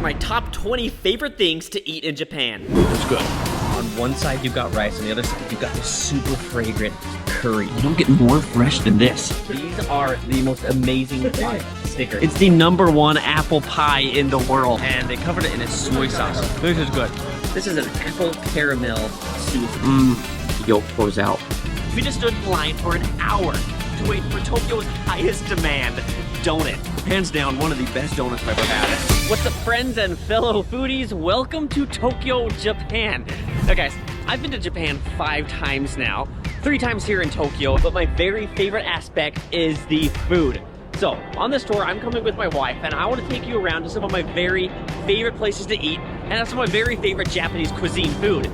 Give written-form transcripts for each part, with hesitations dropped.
my top 20 favorite things to eat in Japan. It's good. On one side you've got rice, on the other side you've got this super fragrant curry. You don't get more fresh than this. These are the most amazing stickers. It's the #1 apple pie in the world. And they covered it in a soy sauce. This is good. This is an apple caramel soup. The yolk pours out. We just stood in line for an hour to wait for Tokyo's highest demand donut. Hands down, one of the best donuts I've ever had. What's up, friends and fellow foodies? Welcome to Tokyo, Japan. Now guys, I've been to Japan 5 times now, 3 times here in Tokyo, but my very favorite aspect is the food. So, on this tour, I'm coming with my wife, and I want to take you around to some of my very favorite places to eat, and have some of my very favorite Japanese cuisine food.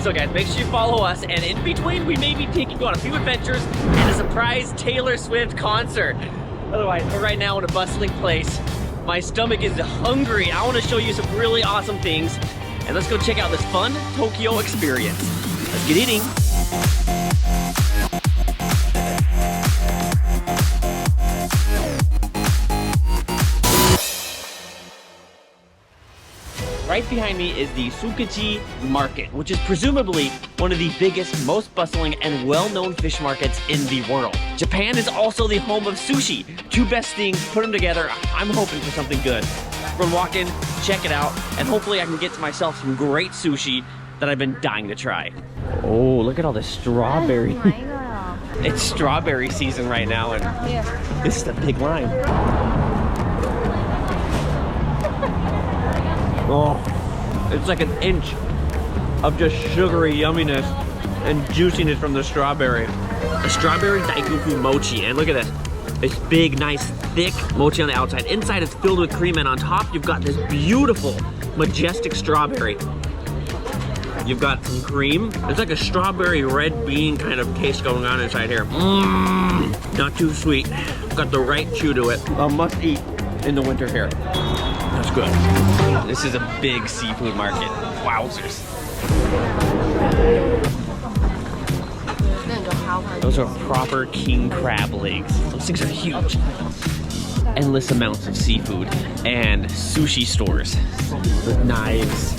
So guys, make sure you follow us, and in between, we may be taking you on a few adventures and a surprise Taylor Swift concert. Otherwise, we're right now in a bustling place. My stomach is hungry. I want to show you some really awesome things, and let's go check out this fun Tokyo experience. Let's get eating. Right behind me is the Sui Market, which is presumably one of the biggest, most bustling, and well-known fish markets in the world. Japan is also the home of sushi. 2 best things, put them together, I'm hoping for something good. We're gonna walk in, check it out, and hopefully I can get to myself some great sushi that I've been dying to try. Oh, look at all the strawberry. It's strawberry season right now, and this is a big line. Oh, it's like an inch of just sugary yumminess and juiciness from the strawberry. A strawberry daigufu mochi, and look at this. It's big, nice, thick mochi on the outside. Inside it's filled with cream, and on top you've got this beautiful, majestic strawberry. You've got some cream. It's like a strawberry red bean kind of taste going on inside here. Not too sweet. Got the right chew to it. A must eat in the winter here. That's good. This is a big seafood market. Wowzers. Those are proper king crab legs. Those things are huge. Endless amounts of seafood and sushi stores with knives.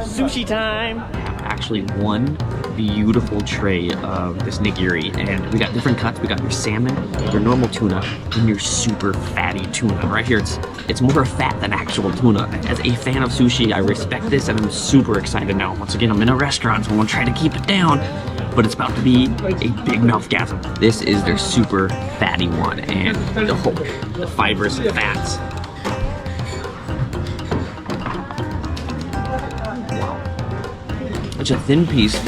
Sushi time! Actually, one beautiful tray of this nigiri, and we got different cuts. We got your salmon, your normal tuna, and your super fatty tuna. Right here, it's more fat than actual tuna. As a fan of sushi, I respect this, and I'm super excited now. Once again, I'm in a restaurant, so I'm gonna try to keep it down, but it's about to be a big mouthgasm. This is their super fatty one, and the fibers and fats. It's a thin piece,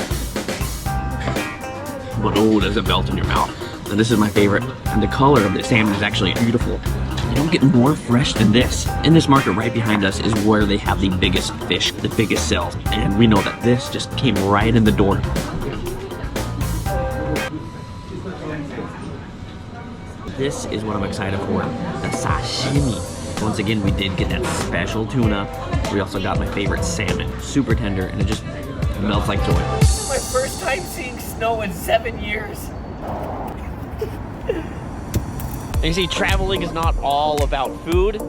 but oh, does it melt in your mouth. And this is my favorite. And the color of the salmon is actually beautiful. You don't get more fresh than this. In this market right behind us is where they have the biggest fish, the biggest sales. And we know that this just came right in the door. This is what I'm excited for, the sashimi. Once again, we did get that special tuna. We also got my favorite salmon, super tender, and it just melts like joy. This is my first time seeing snow in 7 years. And you see, traveling is not all about food.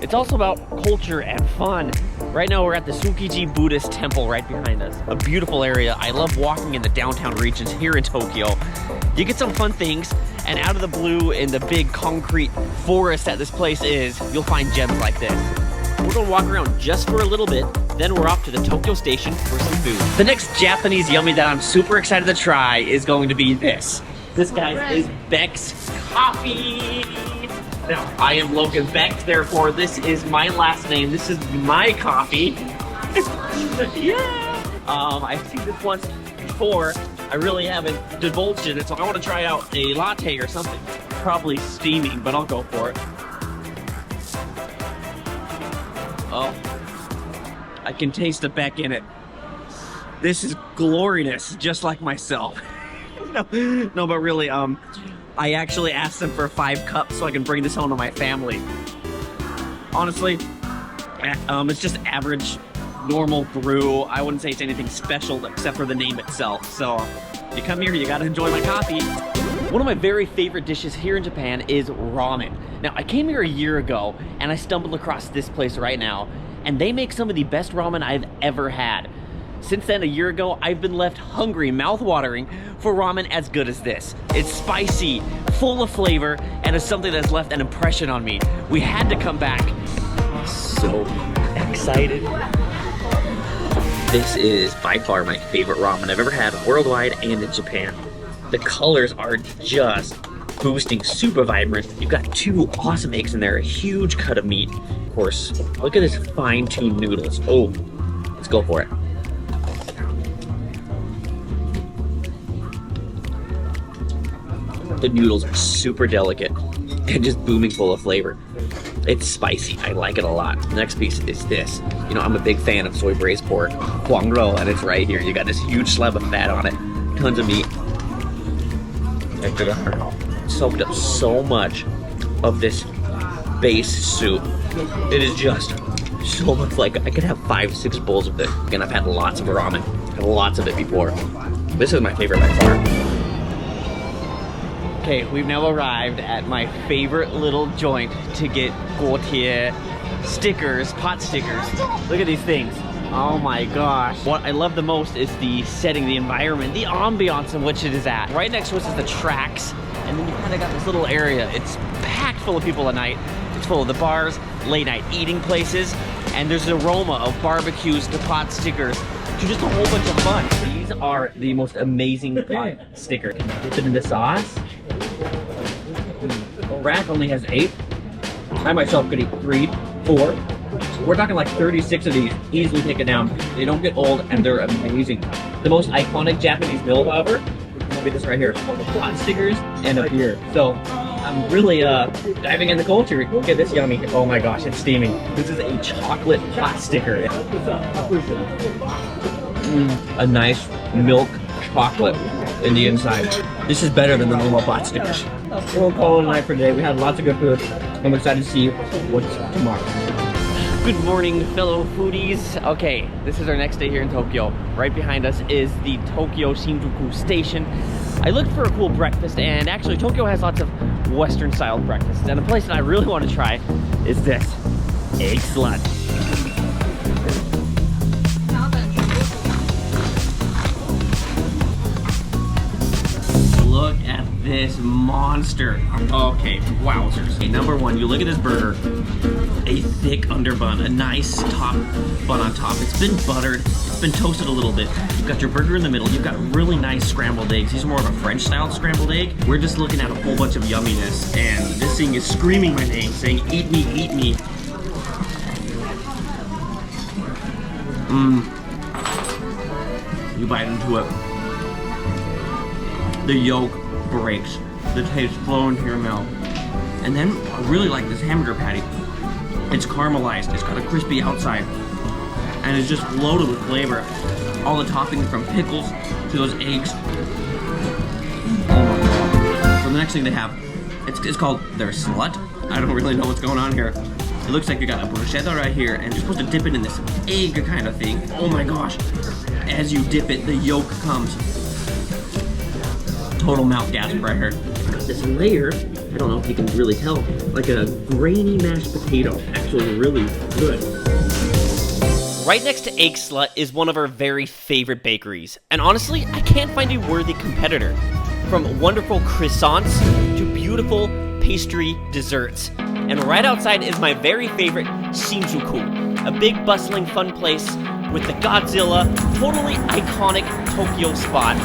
It's also about culture and fun. Right now we're at the Tsukiji Buddhist temple right behind us. A beautiful area. I love walking in the downtown regions here in Tokyo. You get some fun things, and out of the blue in the big concrete forest that this place is, you'll find gems like this. We're gonna walk around just for a little bit, then we're off to the Tokyo station for some food. The next Japanese yummy that I'm super excited to try is going to be this. This, guys, is Beck's coffee. Now, I am Logan Beck, therefore this is my last name. This is my coffee. Yeah! I've seen this once before. I really haven't divulged in it, so I want to try out a latte or something. Probably steaming, but I'll go for it. Oh, I can taste the Beck in it. This is glorious, just like myself. No, but really, I actually asked them for 5 cups so I can bring this home to my family. Honestly, it's just average, normal brew. I wouldn't say it's anything special except for the name itself. So, if you come here, you gotta enjoy my coffee. One of my very favorite dishes here in Japan is ramen. Now, I came here a year ago and I stumbled across this place right now, and they make some of the best ramen I've ever had. Since then, a year ago, I've been left hungry, mouth-watering for ramen as good as this. It's spicy, full of flavor, and is something that's left an impression on me. We had to come back. So excited. This is by far my favorite ramen I've ever had worldwide and in Japan. The colors are just boosting, super vibrant. You've got two awesome eggs in there, a huge cut of meat. Of course, look at this fine-tuned noodles. Oh, let's go for it. The noodles are super delicate and just booming full of flavor. It's spicy, I like it a lot. The next piece is this. You know, I'm a big fan of soy braised pork, huang rou, and it's right here. You got this huge slab of fat on it, tons of meat. Soaked up so much of this base soup. It is just so much, like I could have 5-6 bowls of it. And I've had lots of ramen, had lots of it before. This is my favorite by far. Okay, we've now arrived at my favorite little joint to get guotie stickers, pot stickers. Look at these things. Oh my gosh. What I love the most is the setting, the environment, the ambiance in which it is at. Right next to us is the tracks, and then you kind of got this little area. It's packed full of people at night. It's full of the bars, late night eating places, and there's an aroma of barbecues to pot stickers to just a whole bunch of fun. These are the most amazing pot sticker. Dip it in the sauce. The rack only has 8. I myself could eat 3, 4. We're talking like 36 of these, easily taken down. They don't get old, and they're amazing. The most iconic Japanese meal, however, will be this right here. Pot stickers and a beer. So I'm really diving in the culture. Look at this yummy. Oh my gosh, it's steaming. This is a chocolate pot sticker. A nice milk chocolate in the inside. This is better than the normal pot stickers. We'll call it a night for today. We had lots of good food. I'm excited to see what's tomorrow. Good morning, fellow foodies. Okay, this is our next day here in Tokyo. Right behind us is the Tokyo Shinjuku station. I looked for a cool breakfast, and actually Tokyo has lots of Western style breakfasts. And a place that I really want to try is this, egg slut. Look at this monster. Okay, wowzers. Okay, number one, you look at this burger. A thick underbun, a nice top bun on top. It's been buttered, it's been toasted a little bit. You've got your burger in the middle, you've got really nice scrambled eggs. These are more of a French style scrambled egg. We're just looking at a whole bunch of yumminess, and this thing is screaming my name, saying, eat me, eat me. You bite into it. The yolk breaks, the taste flow into your mouth. And then I really like this hamburger patty. It's caramelized, it's got a crispy outside, and it's just loaded with flavor. All the toppings from pickles to those eggs. Oh my god. So the next thing they have, it's called their Slut. I don't really know what's going on here. It looks like you got a bruschetta right here, and you're supposed to dip it in this egg kind of thing. Oh my gosh. As you dip it, the yolk comes. Total mouth gasp right here. This layer, I don't know if you can really tell, like a grainy mashed potato. Actually really good. Right next to Egg Slut is one of our very favorite bakeries. And honestly, I can't find a worthy competitor. From wonderful croissants to beautiful pastry desserts. And right outside is my very favorite Shinjuku, a big bustling fun place with the Godzilla, totally iconic Tokyo spot.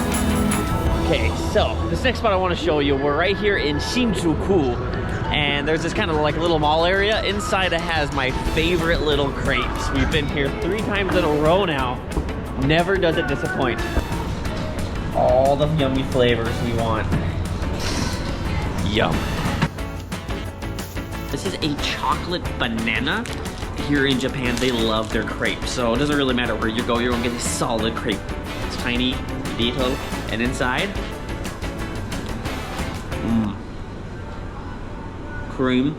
Okay, so this next spot I want to show you, we're right here in Shinjuku, and there's this kind of like little mall area. Inside it has my favorite little crepes. We've been here 3 times in a row now. Never does it disappoint. All the yummy flavors we want. Yum. This is a chocolate banana. Here in Japan, they love their crepes, so it doesn't really matter where you go, you're gonna get a solid crepe. It's tiny, detailed, and inside, cream,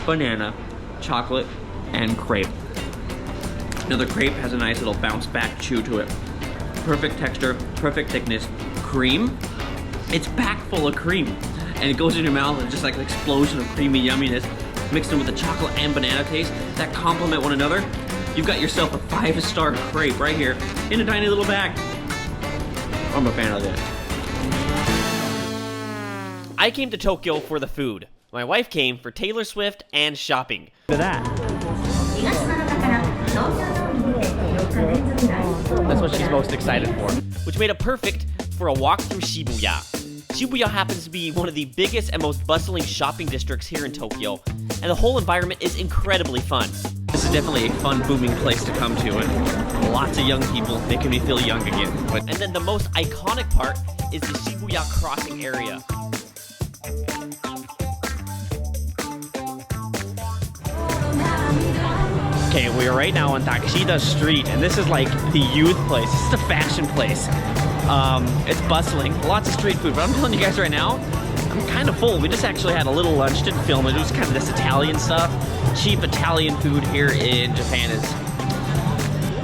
banana, chocolate, and crepe. Now the crepe has a nice little bounce back chew to it. Perfect texture, perfect thickness, cream, It's packed full of cream. And it goes in your mouth and just like an explosion of creamy yumminess mixed in with the chocolate and banana taste that complement one another. You've got yourself a 5-star crepe right here in a tiny little bag. I'm a fan of this. I came to Tokyo for the food. My wife came for Taylor Swift and shopping. Look at that. That's what she's most excited for, which made it perfect for a walk through Shibuya. Shibuya happens to be one of the biggest and most bustling shopping districts here in Tokyo, and the whole environment is incredibly fun. This is definitely a fun, booming place to come to, and lots of young people making me feel young again. And then the most iconic part is the Shibuya crossing area. Okay, we are right now on Takeshita Street, and this is like the youth place. This is a fashion place. It's bustling, lots of street food, but I'm telling you guys right now, I'm kind of full. We just actually had a little lunch, didn't film it. It was kind of this Italian stuff. Cheap Italian food here in Japan is,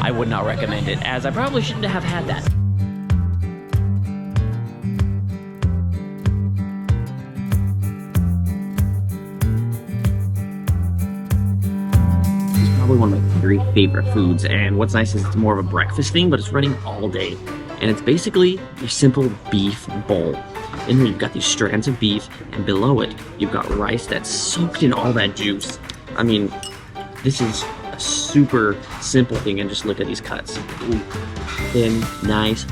I would not recommend it, as I probably shouldn't have had that. Probably one of my very favorite foods, and what's nice is it's more of a breakfast thing, but it's running all day. And it's basically your simple beef bowl. In here you've got these strands of beef, and below it you've got rice that's soaked in all that juice. I mean, this is a super simple thing, and just look at these cuts. Ooh, thin, nice,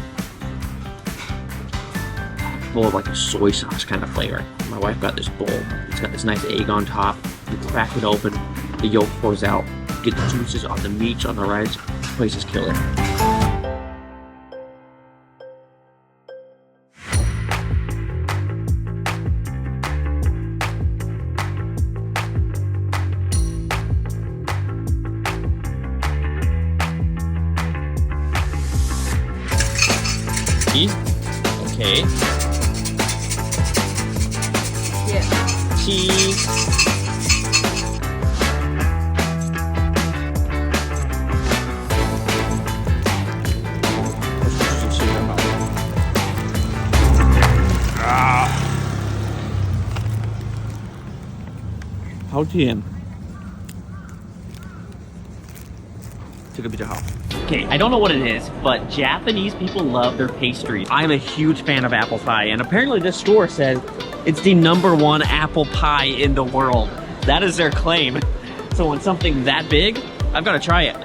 full of like a soy sauce kind of flavor. My wife got this bowl. It's got this nice egg on top. You crack it open, the yolk pours out. Get the juices on the meat, on the rice. This place is killer. Cheese? Okay. Yeah. Cheese. Okay, I don't know what it is, but Japanese people love their pastries. I'm a huge fan of apple pie, and apparently this store says it's the #1 apple pie in the world. That is their claim. So when something that big, I've got to try it.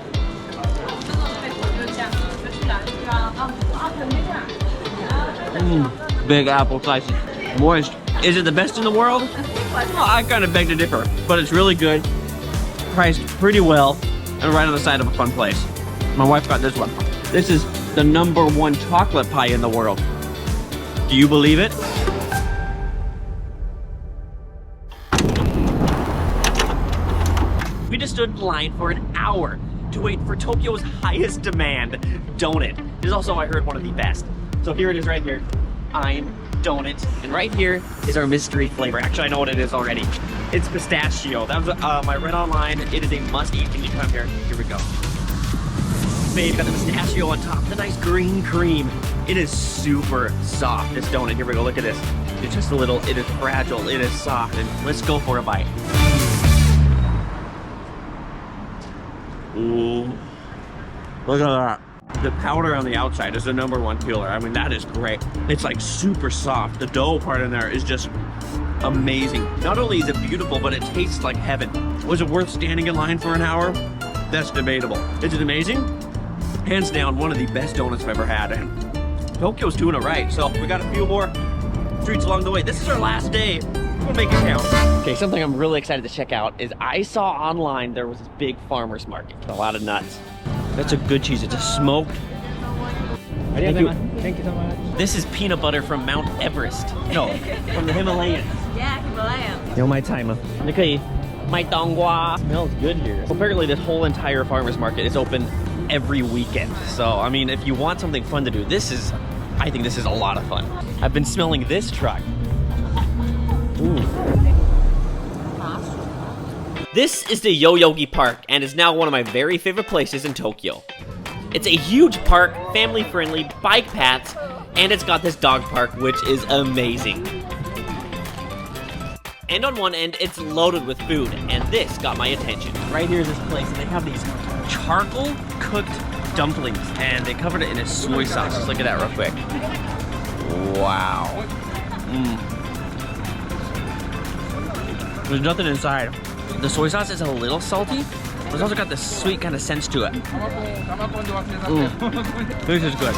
Big apple slices, moist. Is it the best in the world? Well, I kind of beg to differ, but it's really good, priced pretty well, and right on the side of a fun place. My wife got this one. This is the #1 chocolate pie in the world. Do you believe it? We just stood in line for an hour to wait for Tokyo's highest demand donut. It is also, I heard, one of the best. So here it is right here. I'm donut, and right here is our mystery flavor. Actually, I know what it is already. It's pistachio. That was I read online. It is a must-eat when you come here. Here we go. Babe, got the pistachio on top, the nice green cream. It is super soft, this donut. Here we go. Look at this. It's just a little. It is fragile. It is soft. And let's go for a bite. Ooh, look at that. The powder on the outside is the #1 killer. I mean, that is great. It's like super soft. The dough part in there is just amazing. Not only is it beautiful, but it tastes like heaven. Was it worth standing in line for an hour? That's debatable. Is it amazing? Hands down, one of the best donuts I've ever had. And Tokyo's doing it right. So we got a few more streets along the way. This is our last day. We'll make it count. Okay, something I'm really excited to check out is I saw online there was this big farmer's market with a lot of nuts. That's a good cheese. It's a smoked. Thank you. Thank you so much. This is peanut butter from Mount Everest. No, from the Himalayas. Yeah, Himalaya. 有买菜吗？你可以卖冬瓜. Smells good here. Apparently this whole entire farmer's market is open every weekend. So, I mean, if you want something fun to do, I think this is a lot of fun. I've been smelling this truck. Ooh. This is the Yoyogi Park, and is now one of my very favorite places in Tokyo. It's a huge park, family-friendly, bike paths, And it's got this dog park, which is amazing. And on one end, it's loaded with food, and this got my attention. Right here is this place, and they have these charcoal cooked dumplings, and they covered it in a soy sauce. Just look at that real quick. Wow. There's nothing inside. The soy sauce is a little salty, but it's also got this sweet kind of sense to it. This is good.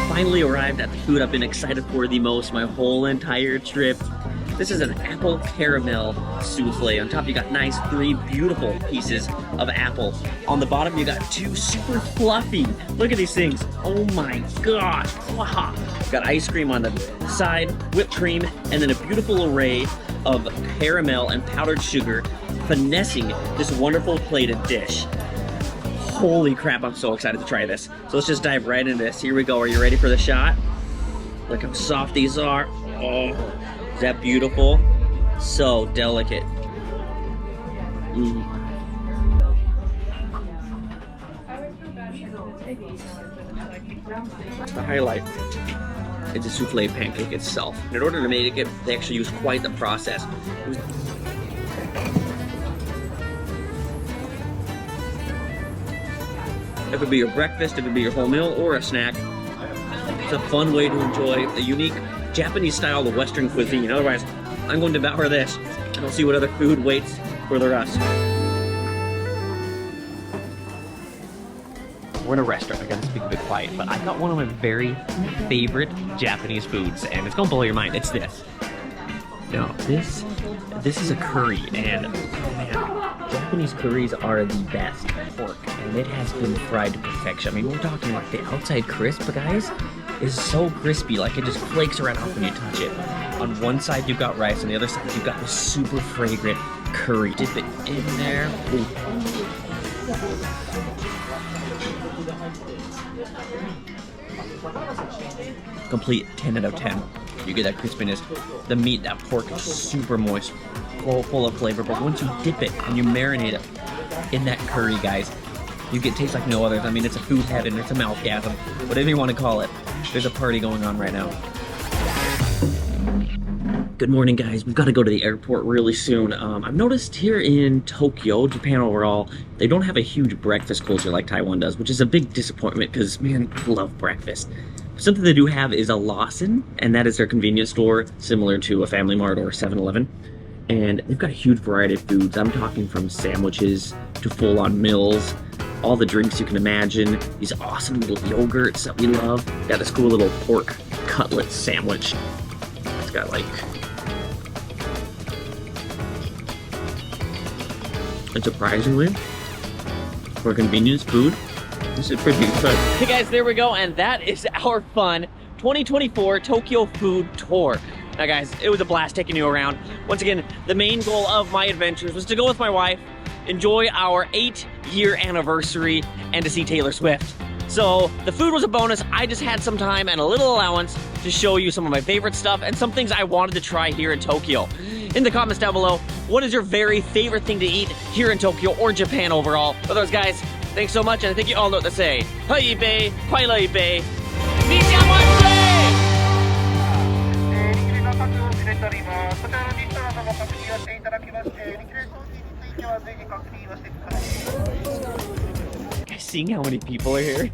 Finally arrived at the food I've been excited for the most my whole entire trip. This is an apple caramel souffle. On top you got nice 3 beautiful pieces of apple. On the bottom you got 2 super fluffy. Look at these things. Oh my gosh. Wow. Got ice cream on the side, whipped cream, and then a beautiful array of caramel and powdered sugar finessing this wonderful plated dish. Holy crap, I'm so excited to try this. So let's just dive right into this. Here we go. Are you ready for the shot? Look how soft these are. Oh, is that beautiful? So delicate. The highlight is the souffle pancake itself. In order to make it, they actually use quite the process. It could be your breakfast, it could be your whole meal, or a snack. It's a fun way to enjoy the unique Japanese style of Western cuisine. Otherwise, I'm going to devour this, and I'll see what other food waits for the rest. We're in a restaurant, I gotta speak a bit quiet, but I got one of my very favorite Japanese foods, and it's gonna blow your mind. It's this. Now, this is a curry, and man, Japanese curries are the best. Pork, and it has been fried to perfection. I mean, we're talking like the outside crisp, guys, is so crispy, like it just flakes right off when you touch it. On one side you've got rice, on the other side you've got this super fragrant curry. Dip it in there. Ooh. Complete 10 out of 10. You get that crispiness. The meat, that pork is super moist, full of flavor, but once you dip it and you marinate it in that curry, guys, you get taste like no others. I mean, it's a food heaven, it's a mouthgasm, whatever you want to call it. There's a party going on right now. Good morning, guys. We've got to go to the airport really soon. I've noticed here in Tokyo, Japan overall, they don't have a huge breakfast culture like Taiwan does, which is a big disappointment because, man, I love breakfast. Something they do have is a Lawson, and that is their convenience store, similar to a Family Mart or 7-Eleven. And they've got a huge variety of foods. I'm talking from sandwiches to full-on meals, all the drinks you can imagine, these awesome little yogurts that we love. Got this cool little pork cutlet sandwich. It's got like... And surprisingly, for convenience food, this is pretty good. Hey guys, there we go, and that is our fun 2024 Tokyo Food Tour. Now guys, it was a blast taking you around. Once again, the main goal of my adventures was to go with my wife, enjoy our 8-year anniversary, and to see Taylor Swift. So the food was a bonus. I just had some time and a little allowance to show you some of my favorite stuff and some things I wanted to try here in Tokyo. In the comments down below, what is your very favorite thing to eat here in Tokyo or Japan overall? But those guys, thanks so much, and I think you all know what to say. Haibe, Kwailaibe, Mijamonse! 'Seeing how many people are here.